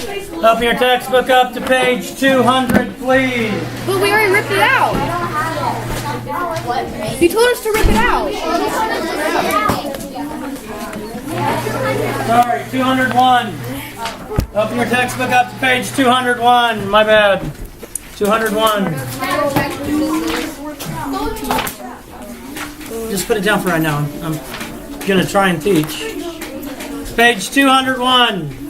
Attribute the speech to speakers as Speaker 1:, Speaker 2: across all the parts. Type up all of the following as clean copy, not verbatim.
Speaker 1: Open your textbook up to page 200, please.
Speaker 2: But we already ripped it out. You told us to rip it out.
Speaker 1: Sorry, 201. Open your textbook up to page 201. My bad. 201. Just put it down for right now. I'm going to try and teach. Page 201.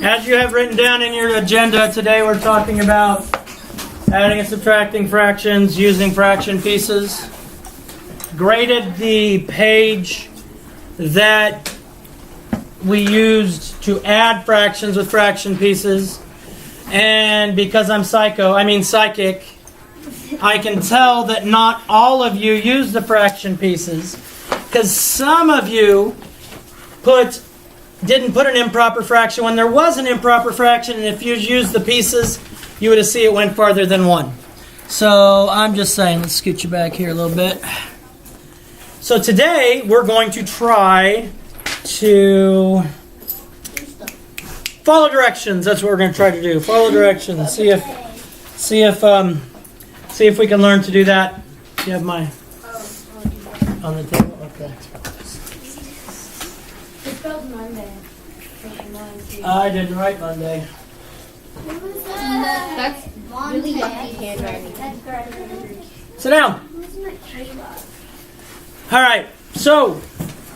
Speaker 1: As you have written down in your agenda, today we're talking about adding and subtracting fractions using fraction pieces. Graded the page that we used to add fractions with fraction pieces. And because I'm psychic, I can tell that not all of you use the fraction pieces, because some of you didn't put an improper fraction when there was an improper fraction, and if you used the pieces, you would have seen it went farther than 1. So I'm just saying, let's scoot you back here a little bit. So today we're going to try to follow directions. That's what we're going to try to do. Follow directions. See if we can learn to do that. Do you have my on the table? Okay. I didn't write Monday.
Speaker 2: That's really yucky handwriting.
Speaker 1: Sit down. All right. So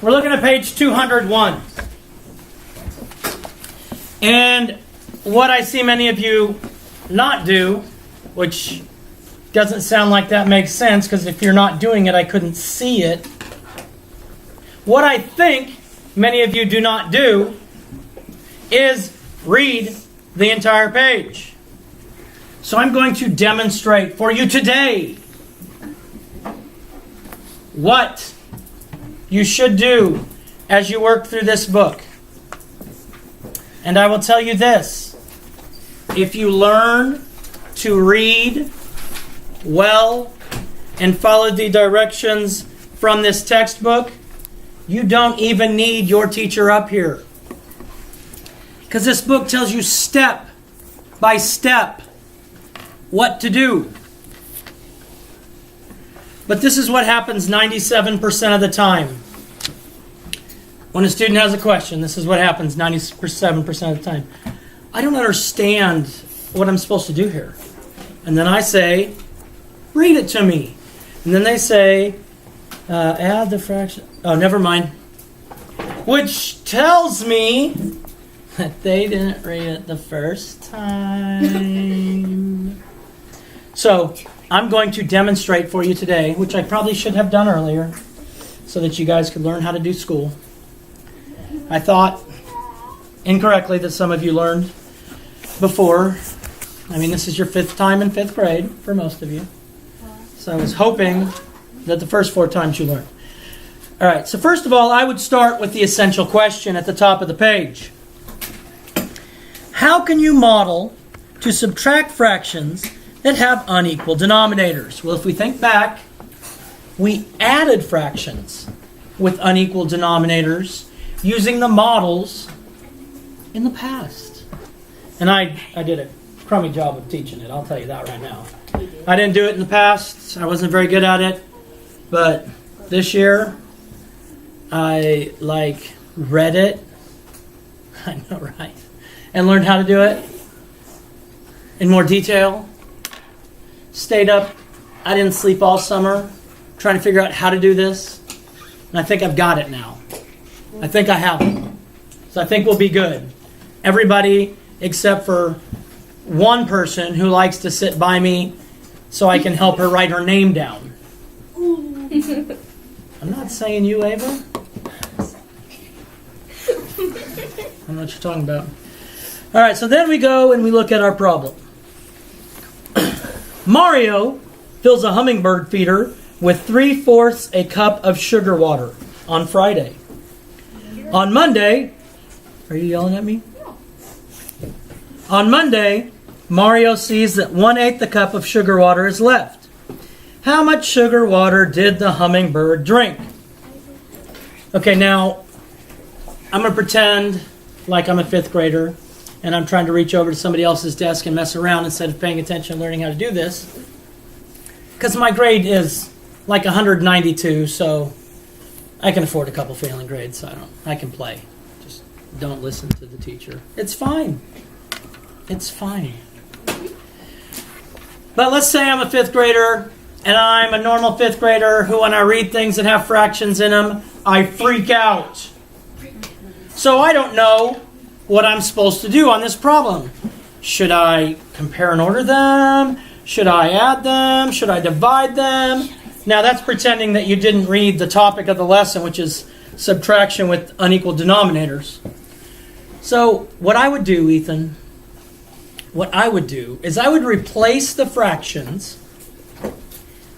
Speaker 1: we're looking at page 201. And what I see many of you not do, which doesn't sound like that makes sense, because if you're not doing it, I couldn't see it. What I think many of you do not do is read the entire page. So I'm going to demonstrate for you today what you should do as you work through this book. And I will tell you this: if you learn to read well and follow the directions from this textbook, you don't even need your teacher up here. Because this book tells you step by step what to do. But this is what happens 97% of the time. When a student has a question, this is what happens 97% of the time. I don't understand what I'm supposed to do here. And then I say, read it to me. And then they say, add the fraction. Oh, never mind. Which tells me that they didn't read it the first time. So I'm going to demonstrate for you today, which I probably should have done earlier, so that you guys could learn how to do school. I thought incorrectly that some of you learned before. I mean, this is your 5th time in 5th grade for most of you. So I was hoping that the first 4 times you learned. All right, so first of all, I would start with the essential question at the top of the page. How can you model to subtract fractions that have unequal denominators? Well, if we think back, we added fractions with unequal denominators using the models in the past. And I did a crummy job of teaching it, I'll tell you that right now. I didn't do it in the past. I wasn't very good at it. But this year, I read it. I know, right? And learned how to do it in more detail. Stayed up. I didn't sleep all summer trying to figure out how to do this. And I think I've got it now. I think I have it. So I think we'll be good. Everybody except for one person who likes to sit by me so I can help her write her name down. I'm not saying you, Ava. I don't know what you're talking about. All right, so then we go and we look at our problem. Mario fills a hummingbird feeder with 3/4 a cup of sugar water on Friday. On Monday, are you yelling at me? On Monday, Mario sees that 1/8 a cup of sugar water is left. How much sugar water did the hummingbird drink? Okay, now I'm going to pretend like I'm a fifth grader and I'm trying to reach over to somebody else's desk and mess around instead of paying attention and learning how to do this. Because my grade is like 192, so I can afford a couple failing grades, so I can play. Just don't listen to the teacher. It's fine. It's fine. But let's say I'm a fifth grader, and I'm a normal fifth grader who, when I read things that have fractions in them, I freak out. So I don't know what I'm supposed to do on this problem. Should I compare and order them? Should I add them? Should I divide them? Now that's pretending that you didn't read the topic of the lesson, which is subtraction with unequal denominators. So what I would do, Ethan, is I would replace the fractions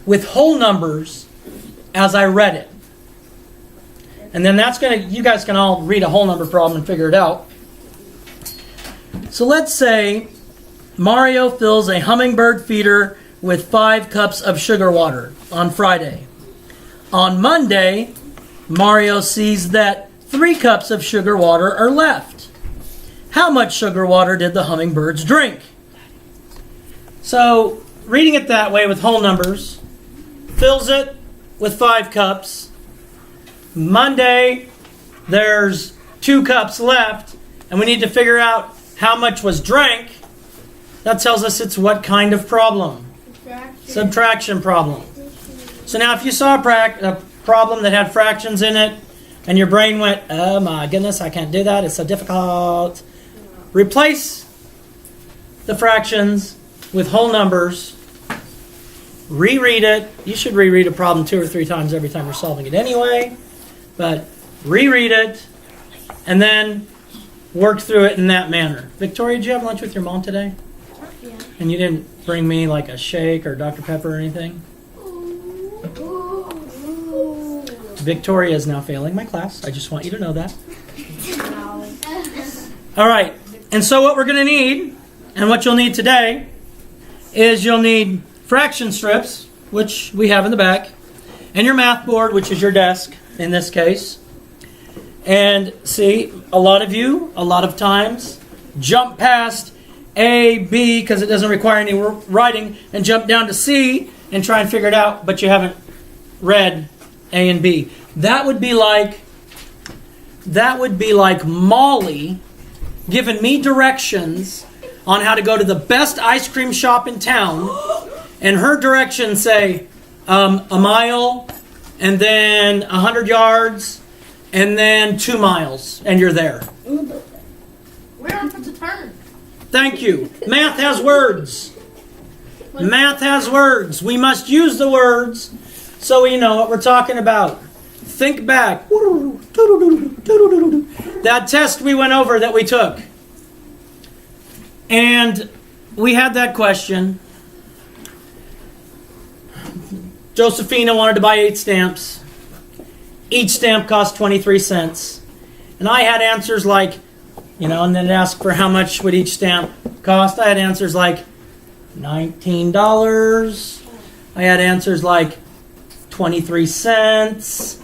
Speaker 1: with whole numbers as I read it. And then you guys can all read a whole number problem and figure it out. So let's say Mario fills a hummingbird feeder with 5 cups of sugar water on Friday. On Monday, Mario sees that 3 cups of sugar water are left. How much sugar water did the hummingbirds drink? So, reading it that way with whole numbers, fills it with 5 cups. Monday, there's 2 cups left, and we need to figure out how much was drank. That tells us it's what kind of problem? Subtraction problem. So now if you saw a problem that had fractions in it, and your brain went, oh my goodness, I can't do that, it's so difficult. Replace the fractions with whole numbers. Reread it. You should reread a problem 2 or 3 times every time you're solving it anyway. But reread it, and then work through it in that manner. Victoria, did you have lunch with your mom today?
Speaker 2: Yeah.
Speaker 1: And you didn't bring me like a shake or Dr. Pepper or anything? Victoria is now failing my class. I just want you to know that. All right. And so what we're going to need, and what you'll need today, is you'll need fraction strips, which we have in the back, and your math board, which is your desk in this case. And see, a lot of you, a lot of times, jump past A, B, because it doesn't require any writing, and jump down to C and try and figure it out, but you haven't read A and B. That would be like Molly giving me directions on how to go to the best ice cream shop in town, and her directions say a mile, and then 100 yards, and then 2 miles, and you're there.
Speaker 2: Where am I supposed to turn?
Speaker 1: Thank you. Math has words. Math has words. We must use the words so we know what we're talking about. Think back. That test we went over that we took. And we had that question. Josephina wanted to buy 8 stamps. Each stamp cost 23 cents. And I had answers like, and then it asked for how much would each stamp cost. I had answers like $19. I had answers like 23 cents.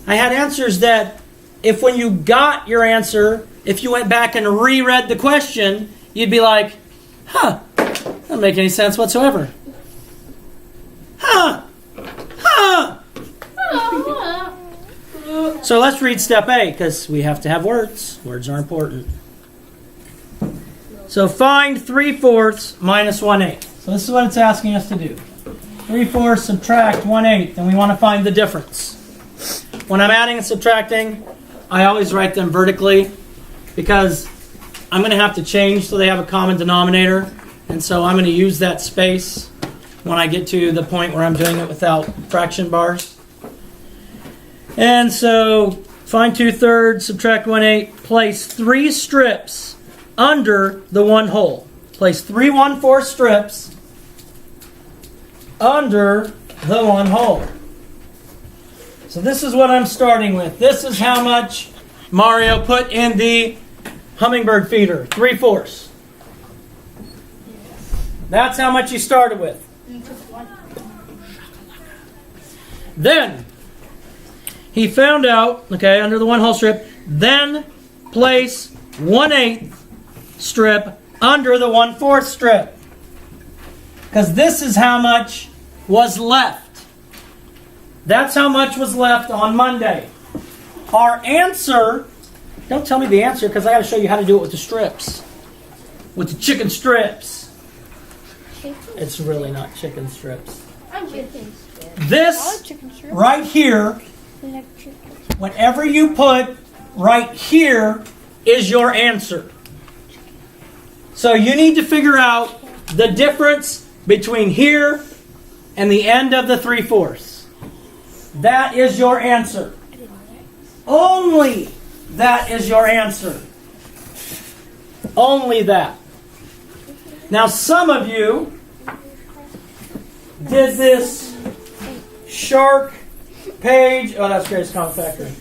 Speaker 1: I had answers that if when you got your answer, if you went back and reread the question, you'd be like, that doesn't make any sense whatsoever. So let's read step A, because we have to have words. Words are important. So find 3/4 minus 1/8. So this is what it's asking us to do. 3/4 subtract 1/8, and we want to find the difference. When I'm adding and subtracting, I always write them vertically, because I'm going to have to change so they have a common denominator. And so I'm going to use that space when I get to the point where I'm doing it without fraction bars. And so find 2/3, subtract 1/8, place 3 strips under the 1 hole. Place 3 1/4 strips under the 1 hole. So this is what I'm starting with. This is how much Mario put in the hummingbird feeder, 3/4. That's how much he started with. Then he found out, under the 1 hole strip, then place 1/8 strip under the 1/4 strip. Because this is how much was left. That's how much was left on Monday. Our answer, don't tell me the answer because I got to show you how to do it with the strips. With the chicken strips. It's really not chicken strips.
Speaker 2: I'm chicken.
Speaker 1: This right here, whatever you put right here is your answer. So you need to figure out the difference between here and the end of the 3/4. That is your answer. Only that is your answer. Only that. Now some of you did this shark page. Oh, that's Grace Common Factory.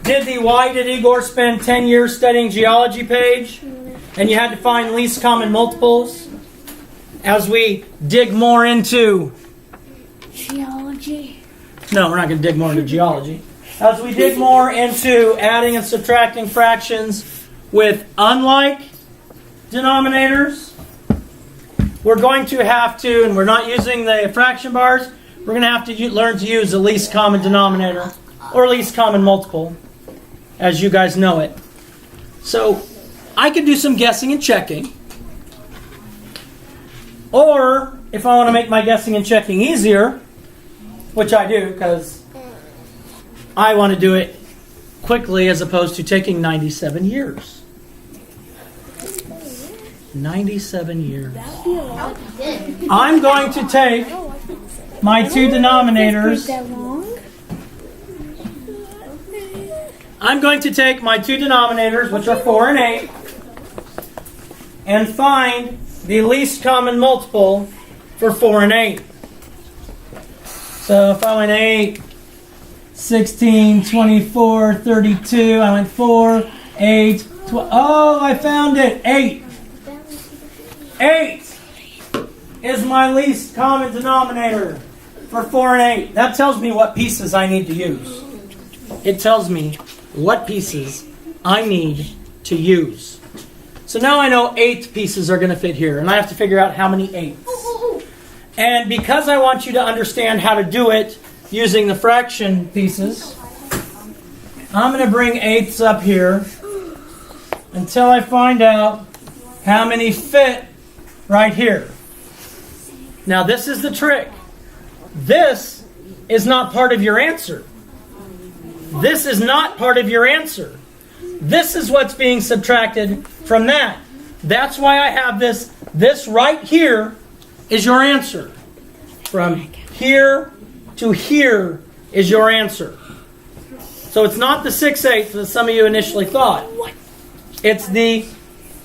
Speaker 1: Did the Why Did Igor Spend 10 Years Studying Geology page? And you had to find least common multiples. As we dig more into
Speaker 2: Geology.
Speaker 1: No, we're not going to dig more into geology. As we dig more into adding and subtracting fractions with unlike denominators, we're going to have to, and we're not using the fraction bars, we're going to have to learn to use the least common denominator or least common multiple, as you guys know it. So I could do some guessing and checking. Or, if I want to make my guessing and checking easier, which I do because I want to do it quickly as opposed to taking 97 years. 97 years. I'm going to take my two denominators. I'm going to take my two denominators, which are 4 and 8, and find the least common multiple for 4 and 8. So if I went 8, 16, 24, 32, I went 4, 8, 12. Oh, I found it. 8. 8 is my least common denominator for 4 and 8. That tells me what pieces I need to use. It tells me what pieces I need to use. So now I know 8 pieces are going to fit here, and I have to figure out how many 8s. And because I want you to understand how to do it using the fraction pieces, I'm going to bring 8s up here until I find out how many fit right here. Now this is the trick. This is not part of your answer. This is not part of your answer. This is what's being subtracted from that. That's why I have this. This right here is your answer. From here to here is your answer. So it's not the 6/8 that some of you initially thought. It's the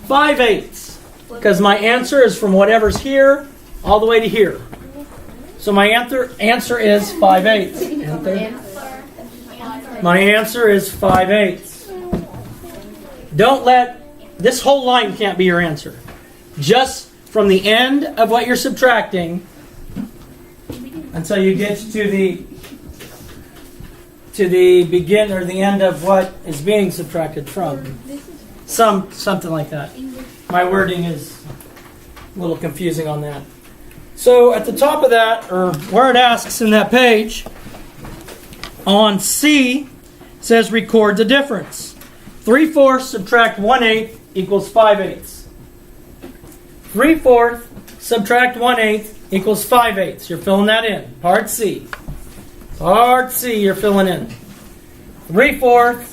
Speaker 1: 5/8. Because my answer is from whatever's here all the way to here. So my answer is 5/8. My answer is 5/8. Don't let, this whole line can't be your answer. Just from the end of what you're subtracting until you get to the begin or the end of what is being subtracted from. Something like that. My wording is a little confusing on that. So at the top of that, or where it asks in that page, on C, it says record the difference. 3/4 subtract 1/8 equals 5/8. 3/4 subtract 1/8 equals 5/8. You're filling that in. Part C. Part C you're filling in. 3/4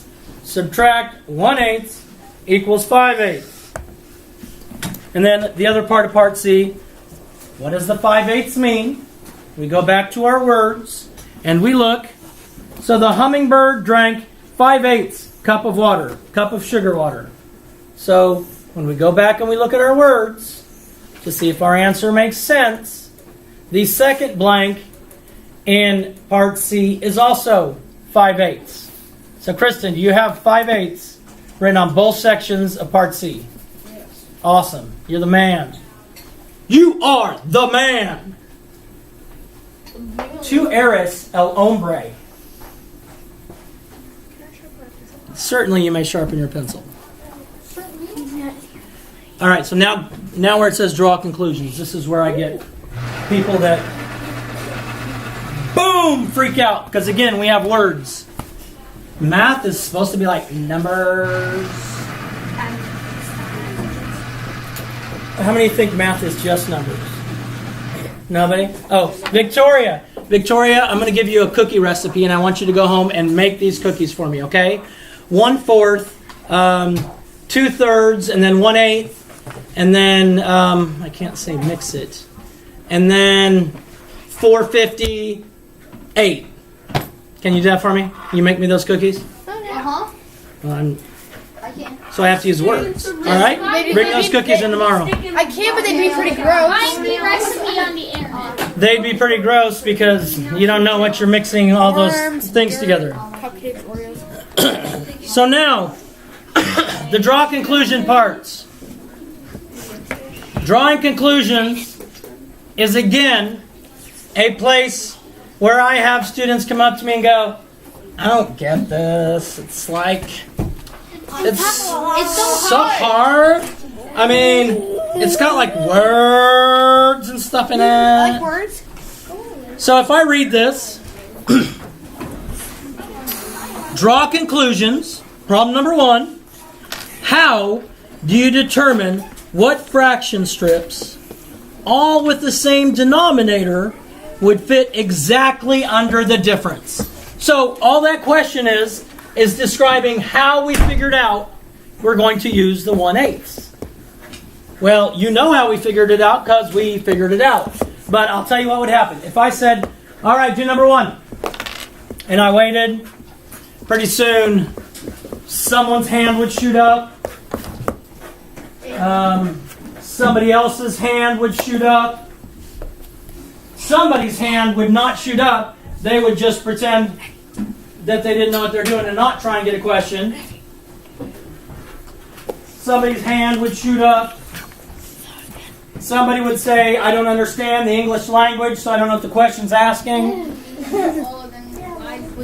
Speaker 1: subtract 1/8 equals 5/8. And then the other part of part C, what does the 5/8 mean? We go back to our words and we look. So the hummingbird drank 5/8 cup of water, cup of sugar water. So when we go back and we look at our words to see if our answer makes sense, the second blank in part C is also 5/8. So Kristen, do you have 5/8 written on both sections of part C?
Speaker 2: Yes.
Speaker 1: Awesome. You're the man. You are the man. Tu eres el hombre. Certainly you may sharpen your pencil.
Speaker 2: Certainly.
Speaker 1: All right, so now where it says draw conclusions, this is where I get people that, boom, freak out. Because again, we have words. Math is supposed to be like numbers. How many think math is just numbers? Nobody? Oh, Victoria. Victoria, I'm going to give you a cookie recipe, and I want you to go home and make these cookies for me, okay? 1/4, 2/3, and then 1/8, and then, I can't say mix it, and then 458. Can you do that for me? Can you make me those cookies?
Speaker 2: Uh-huh.
Speaker 1: Well,
Speaker 2: I can.
Speaker 1: so I have to use words. All right? Bring those cookies in tomorrow.
Speaker 3: I can, but they'd be pretty gross.
Speaker 2: Find the recipe on the internet.
Speaker 1: They'd be pretty gross because you don't know what you're mixing all those things together.
Speaker 3: Cupcakes, Oreos.
Speaker 1: So now, the draw conclusion parts. Drawing conclusions is again a place where I have students come up to me and go, I don't get this. It's like, it's so hard. I mean, it's got like words and stuff in it.
Speaker 3: I like words.
Speaker 1: So if I read this, draw conclusions, problem number 1. How do you determine what fraction strips, all with the same denominator, would fit exactly under the difference? So all that question is describing how we figured out we're going to use the 1/8. Well, you know how we figured it out because we figured it out. But I'll tell you what would happen. If I said, all right, do number 1, and I waited, pretty soon someone's hand would shoot up. Somebody else's hand would shoot up. Somebody's hand would not shoot up. They would just pretend that they didn't know what they're doing and not try and get a question. Somebody's hand would shoot up. Somebody would say, I don't understand the English language, so I don't know what the question's asking.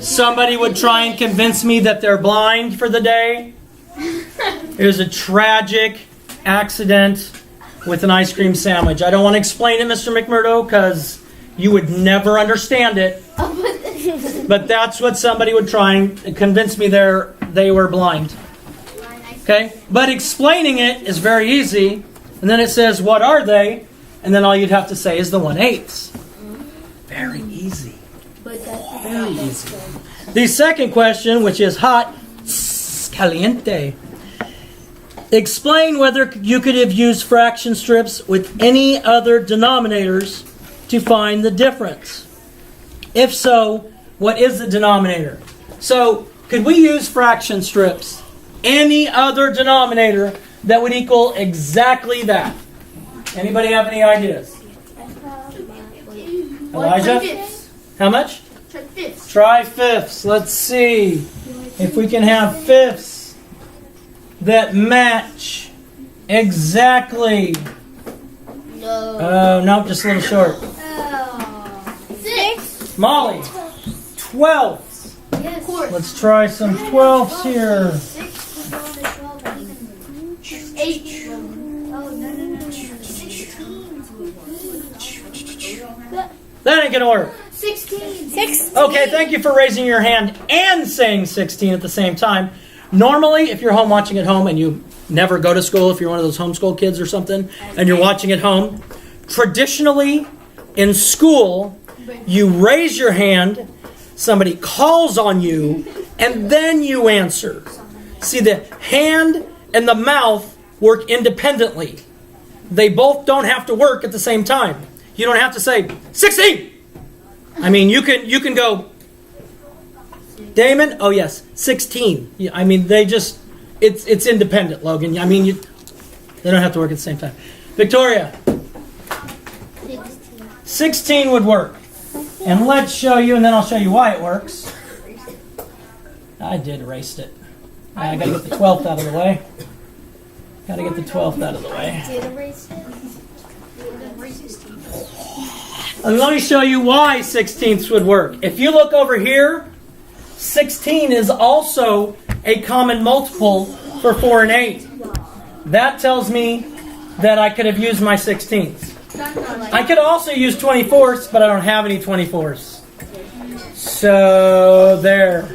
Speaker 1: Somebody would try and convince me that they're blind for the day. It was a tragic accident with an ice cream sandwich. I don't want to explain it, Mr. McMurdo, because you would never understand it. But that's what somebody would try and convince me they were blind. Okay? But explaining it is very easy. And then it says, what are they? And then all you'd have to say is the 1/8. Very easy. Very easy. The second question, which is hot, caliente. Explain whether you could have used fraction strips with any other denominators to find the difference. If so, what is the denominator? So, could we use fraction strips, any other denominator that would equal exactly that? Anybody have any ideas? Elijah? How much? Try fifths. Let's see if we can have fifths that match exactly.
Speaker 2: No.
Speaker 1: Oh, no, just a little short.
Speaker 2: 6.
Speaker 1: Molly, 12ths.
Speaker 2: Yes.
Speaker 1: Let's try some 12ths here.
Speaker 2: 8.
Speaker 1: That ain't gonna work.
Speaker 2: 16.
Speaker 3: 6.
Speaker 1: Okay, thank you for raising your hand and saying 16 at the same time. Normally, if you're home watching at home and you never go to school, if you're one of those homeschool kids or something, and you're watching at home, traditionally in school, you raise your hand, somebody calls on you, and then you answer. See, the hand and the mouth work independently. They both don't have to work at the same time. You don't have to say 16. I mean, you can go, Damon. Oh yes, 16. I mean, they just it's independent, Logan. I mean, they don't have to work at the same time. Victoria, 16 would work, and let's show you, and then I'll show you why it works. I did erase it. I gotta get the 12th out of the way. Gotta get the 12th out of the way. And let me show you why 16ths would work. If you look over here, 16 is also a common multiple for 4 and 8. that tells me that I could have used my 16ths. I could also use 24ths, but I don't have any 24ths. So there.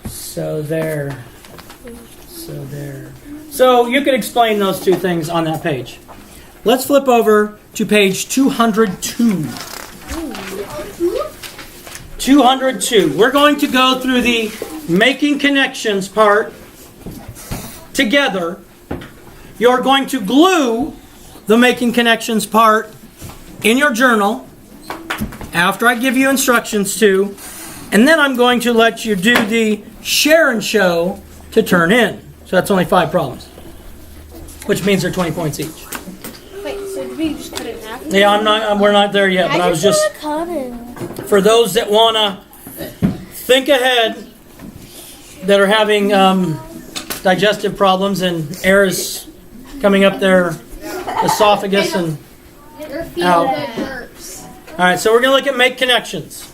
Speaker 1: So there. So there. So you could explain those two things on that page. Let's flip over to page 202. 202. We're going to go through the making connections part together. You're going to glue the making connections part in your journal after I give you instructions to, and then I'm going to let you do the share and show to turn in. So that's only 5 problems, which means they're 20 points each.
Speaker 3: Wait, so did we just cut it in half?
Speaker 1: Yeah, we're not there yet, but I was just, for those that want to think ahead, that are having digestive problems and air is coming up their esophagus and out. All right, so we're going to look at make connections.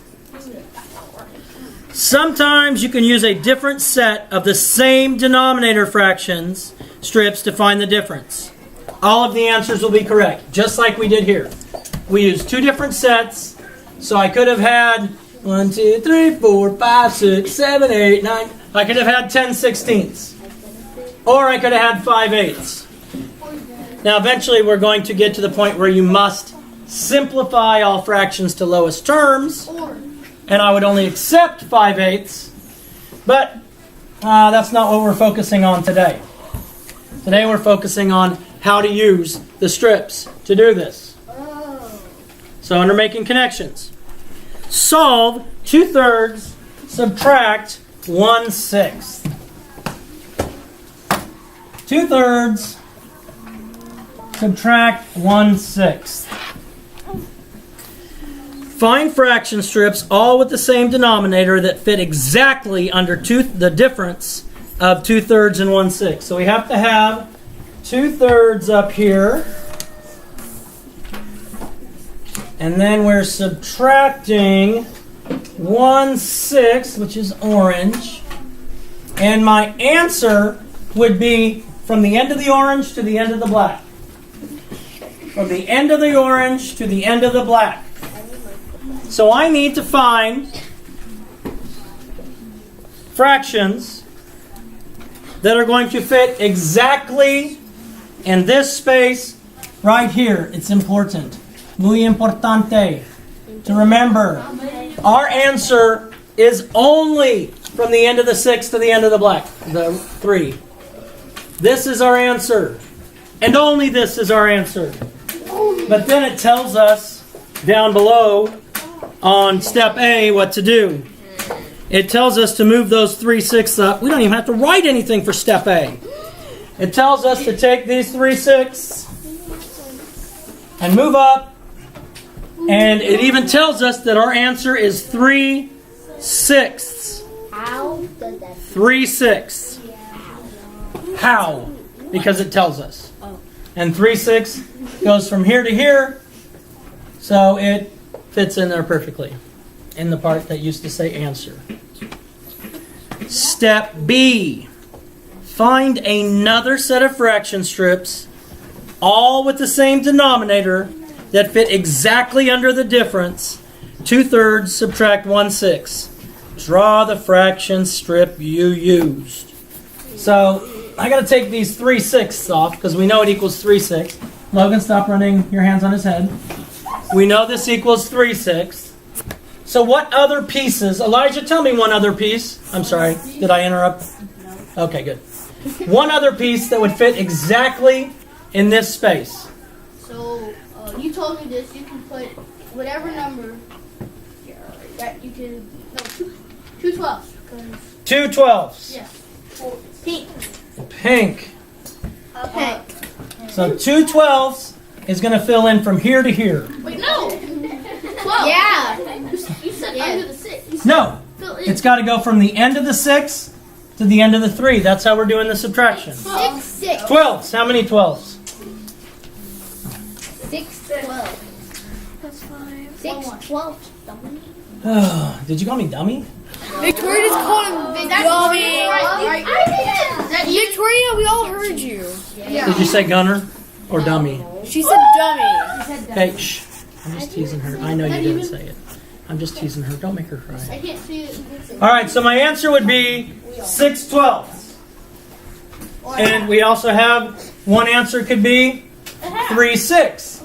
Speaker 1: Sometimes you can use a different set of the same denominator fractions strips to find the difference. All of the answers will be correct, just like we did here. We used 2 different sets, so I could have had 1, 2, 3, 4, 5, 6, 7, 8, 9. I could have had 10 16ths. Or I could have had 5 8ths. Now eventually we're going to get to the point where you must simplify all fractions to lowest terms. And I would only accept 5 8ths. But that's not what we're focusing on today. Today we're focusing on how to use the strips to do this. So under making connections, solve 2/3, subtract 1/6. 2/3, subtract 1/6. Find fraction strips all with the same denominator that fit exactly under the difference of 2/3 and 1/6. So we have to have 2/3 up here. And then we're subtracting 1/6, which is orange. And my answer would be from the end of the orange to the end of the black. From the end of the orange to the end of the black. So I need to find fractions that are going to fit exactly in this space right here. It's important. Muy importante to remember. Our answer is only from the end of the 6 to the end of the black, the 3. This is our answer. And only this is our answer. But then it tells us down below on step A what to do. It tells us to move those 3/6 up. We don't even have to write anything for step A. It tells us to take these 3/6 and move up. And it even tells us that our answer is 3/6.
Speaker 2: How does that
Speaker 1: 3/6. How? Because it tells us. And 3/6 goes from here to here. So it fits in there perfectly. In the part that used to say answer. Step B. Find another set of fraction strips, all with the same denominator, that fit exactly under the difference. 2/3 subtract 1/6. Draw the fraction strip you used. So I got to take these 3/6 off because we know it equals 3/6. Logan, stop running your hands on his head. We know this equals 3/6. So what other pieces? Elijah, tell me one other piece. I'm sorry, did I interrupt? Okay, good. One other piece that would fit exactly in this space.
Speaker 2: So, you told me this. You can put whatever number that you can. No, two 12s.
Speaker 1: 2 12s.
Speaker 2: Yeah. Pink.
Speaker 1: Pink.
Speaker 2: Pink.
Speaker 1: So 2 12s is going to fill in from here to here.
Speaker 2: Wait, no. 12.
Speaker 3: Yeah.
Speaker 2: You said under the 6.
Speaker 1: No,
Speaker 2: Fill in.
Speaker 1: it's got to go from the end of the 6 to the end of the 3. That's how we're doing the subtraction.
Speaker 3: 6.
Speaker 1: 12s. How many 12s?
Speaker 3: 6, 12. That's 5. 6, 12.
Speaker 1: Oh, did you call me dummy?
Speaker 3: Victoria just called him Big Dummy. Victoria, we all heard you.
Speaker 1: Did you say gunner or dummy?
Speaker 3: She said dummy.
Speaker 1: Hey, shh. I'm just teasing her. I know you didn't say it. I'm just teasing her. Don't make her cry.
Speaker 2: I can't see it.
Speaker 1: All right, so my answer would be 6/12. And we also have one answer could be 3/6.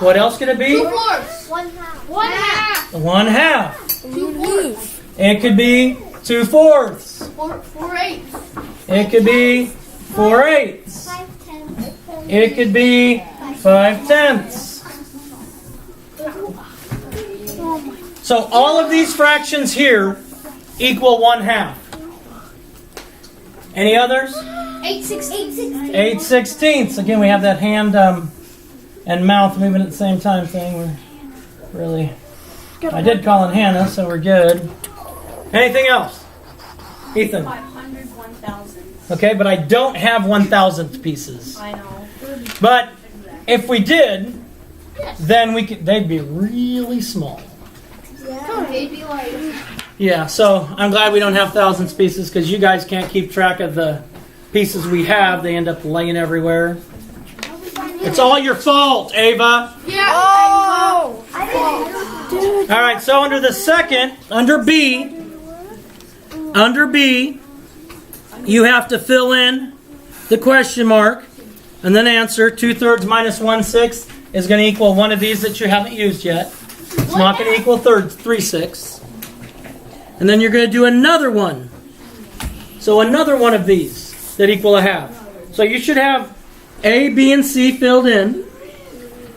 Speaker 1: What else could it be?
Speaker 2: 2/4. 1/2.
Speaker 1: 1/2.
Speaker 3: 2/2.
Speaker 1: It could be 2/4.
Speaker 2: 4/8.
Speaker 1: It could be 4/8. It could be 5/10. So all of these fractions here equal 1/2. Any others?
Speaker 2: 8/16.
Speaker 1: 8/16. Again, we have that hand and mouth moving at the same time thing. We're really. I did call in Hannah, so we're good. Anything else? Ethan.
Speaker 4: 500, 1,000.
Speaker 1: Okay, but I don't have 1,000th pieces.
Speaker 4: I know.
Speaker 1: But if we did, then they'd be really small.
Speaker 2: Maybe like.
Speaker 1: Yeah, so I'm glad we don't have thousandths pieces because you guys can't keep track of the pieces we have. They end up laying everywhere. It's all your fault, Ava.
Speaker 2: Yeah.
Speaker 3: Oh!
Speaker 1: All right, so under the second, under B, you have to fill in the question mark and then answer. 2/3 minus 1/6 is going to equal one of these that you haven't used yet. It's not going to equal 3/6. And then you're going to do another one. So another one of these that equal 1/2. So you should have A, B, and C filled in.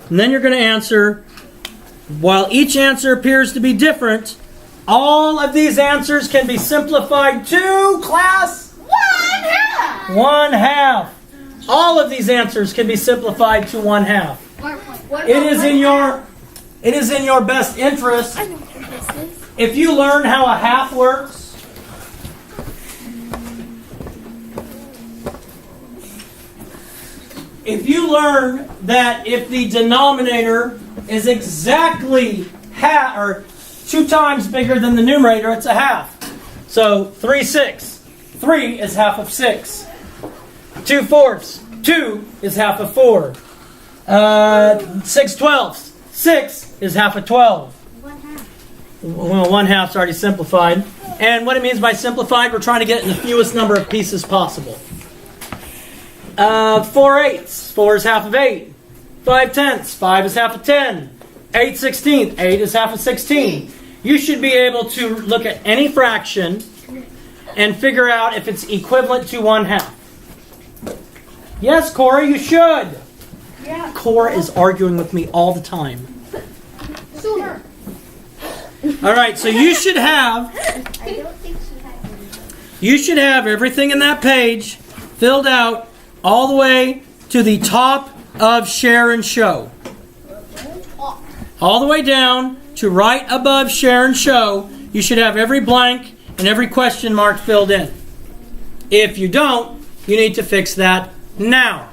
Speaker 1: And then you're going to answer, while each answer appears to be different, all of these answers can be simplified to, class,
Speaker 2: 1/2.
Speaker 1: 1/2. All of these answers can be simplified to 1/2.
Speaker 2: What
Speaker 1: It is in your best interest if you learn how a half works. If you learn that if the denominator is exactly half or 2 times bigger than the numerator, it's a half. So 3/6. 3 is half of 6. 2/4. 2 is half of 4. 6/12. 6 is half of 12. Well, 1/2's already simplified. And what it means by simplified, we're trying to get it in the fewest number of pieces possible. 4/8. 4 is half of 8. 5/10. 5 is half of 10. 8/16. 8 is half of 16. You should be able to look at any fraction and figure out if it's equivalent to 1/2. Yes, Cora, you should.
Speaker 4: Yeah.
Speaker 1: Cora is arguing with me all the time.
Speaker 2: Sooner.
Speaker 1: All right, so you should have everything in that page filled out all the way to the top of share and show. All the way down to right above share and show, you should have every blank and every question mark filled in. If you don't, you need to fix that now.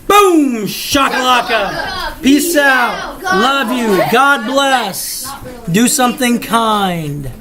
Speaker 1: Boom! Shakalaka! Peace out! Love you! God bless! Do something kind.